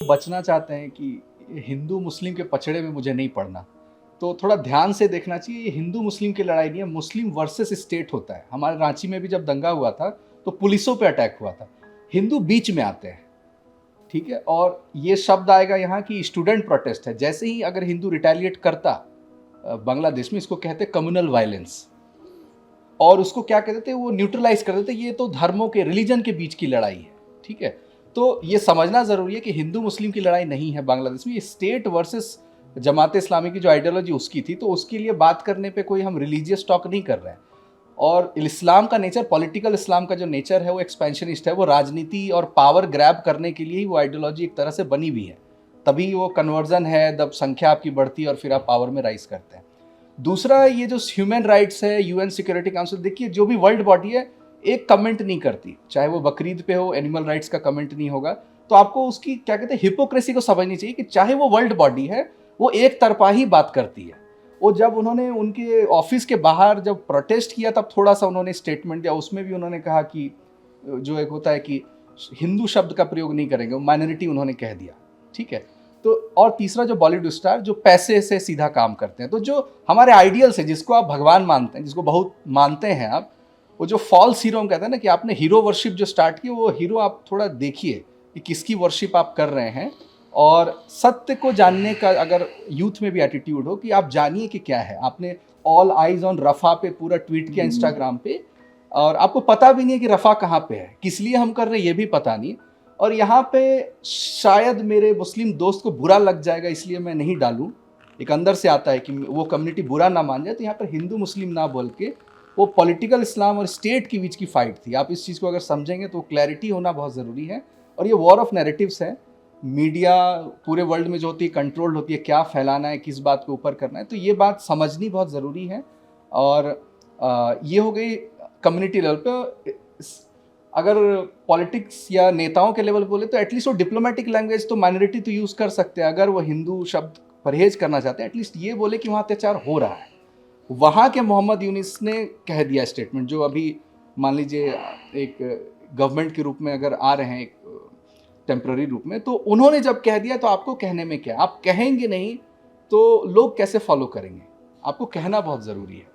बचना चाहते हैं कि हिंदू मुस्लिम के पचड़े में मुझे नहीं पड़ना, तो थोड़ा ध्यान से देखना चाहिए। ये हिंदू मुस्लिम की लड़ाई नहीं है, मुस्लिम वर्सेस स्टेट होता है। हमारे रांची में भी जब दंगा हुआ था तो पुलिसों पे अटैक हुआ था, हिंदू बीच में आते हैं, ठीक है। और ये शब्द आएगा यहाँ की स्टूडेंट प्रोटेस्ट है, जैसे ही अगर हिंदू रिटेलिएट करता बांग्लादेश में, इसको कहते कम्युनल वायलेंस, और उसको क्या कहते थे, वो न्यूट्रलाइज कर देते, ये तो धर्मों के, रिलीजन के बीच की लड़ाई है, ठीक है। तो ये समझना जरूरी है कि हिंदू मुस्लिम की लड़ाई नहीं है बांग्लादेश में, ये स्टेट वर्सेस जमात इस्लामी की जो आइडियोलॉजी उसकी थी, तो उसके लिए बात करने पे कोई हम रिलीजियस टॉक नहीं कर रहे हैं। और इस्लाम का नेचर, पॉलिटिकल इस्लाम का जो नेचर है वो एक्सपेंशनिस्ट है, वो राजनीति और पावर ग्रैब करने के लिए ही वो आइडियोलॉजी एक तरह से बनी हुई है, तभी वो कन्वर्जन है, जब संख्या आपकी बढ़ती है और फिर आप पावर में राइज करते हैं। दूसरा, ये जो ह्यूमन राइट्स है, यूएन सिक्योरिटी काउंसिल, देखिए जो भी वर्ल्ड बॉडी है एक कमेंट नहीं करती, चाहे वो बकरीद पे हो, एनिमल राइट्स का कमेंट नहीं होगा। तो आपको उसकी क्या कहते हैं, हिपोक्रेसी को समझनी चाहिए कि चाहे वो वर्ल्ड बॉडी है, वो एक तरफा ही बात करती है। वो जब उन्होंने उनके ऑफिस के बाहर जब प्रोटेस्ट किया तब थोड़ा सा उन्होंने स्टेटमेंट दिया, उसमें भी उन्होंने कहा कि जो एक होता है कि हिंदू शब्द का प्रयोग नहीं करेंगे, वो माइनॉरिटी उन्होंने कह दिया, ठीक है। तो और तीसरा, जो बॉलीवुड स्टार जो पैसे से सीधा काम करते हैं, तो जो हमारे आइडियल्स है, जिसको आप भगवान मानते हैं, जिसको बहुत मानते हैं आप, वो जो फॉल्स हीरो हम कहते हैं ना, कि आपने हीरो वर्शिप जो स्टार्ट की, वो हीरो आप थोड़ा देखिए कि किसकी वर्शिप आप कर रहे हैं। और सत्य को जानने का अगर यूथ में भी एटीट्यूड हो कि आप जानिए कि क्या है। आपने ऑल आइज ऑन रफा पे पूरा ट्वीट किया इंस्टाग्राम पे, और आपको पता भी नहीं है कि रफा कहाँ पे है, किस लिए हम कर रहे हैं ये भी पता नहीं। और यहाँ पे शायद मेरे मुस्लिम दोस्त को बुरा लग जाएगा, इसलिए मैं नहीं डालूं, एक अंदर से आता है कि वो कम्युनिटी बुरा ना मान जाए। तो यहाँ पर हिंदू मुस्लिम ना बोल के वो पॉलिटिकल इस्लाम और स्टेट के बीच की फाइट थी। आप इस चीज़ को अगर समझेंगे तो क्लैरिटी होना बहुत ज़रूरी है। और ये वॉर ऑफ नैरेटिव्स है, मीडिया पूरे वर्ल्ड में जो होती है कंट्रोल्ड होती है, क्या फैलाना है, किस बात को ऊपर करना है, तो ये बात समझनी बहुत ज़रूरी है। और ये हो गई कम्युनिटी लेवल पे। अगर पॉलिटिक्स या नेताओं के लेवल बोले तो एटलीस्ट वो डिप्लोमेटिक लैंग्वेज तो माइनॉरिटी तो यूज़ कर सकते हैं। अगर वो हिंदू शब्द परहेज करना चाहते हैं, एटलीस्ट ये बोले कि वहाँ अत्याचार हो रहा है। वहाँ के मोहम्मद यूनिस ने कह दिया स्टेटमेंट, जो अभी मान लीजिए एक गवर्नमेंट के रूप में अगर आ रहे हैं एक टेम्प्ररी रूप में, तो उन्होंने जब कह दिया तो आपको कहने में क्या, आप कहेंगे नहीं तो लोग कैसे फॉलो करेंगे, आपको कहना बहुत ज़रूरी है।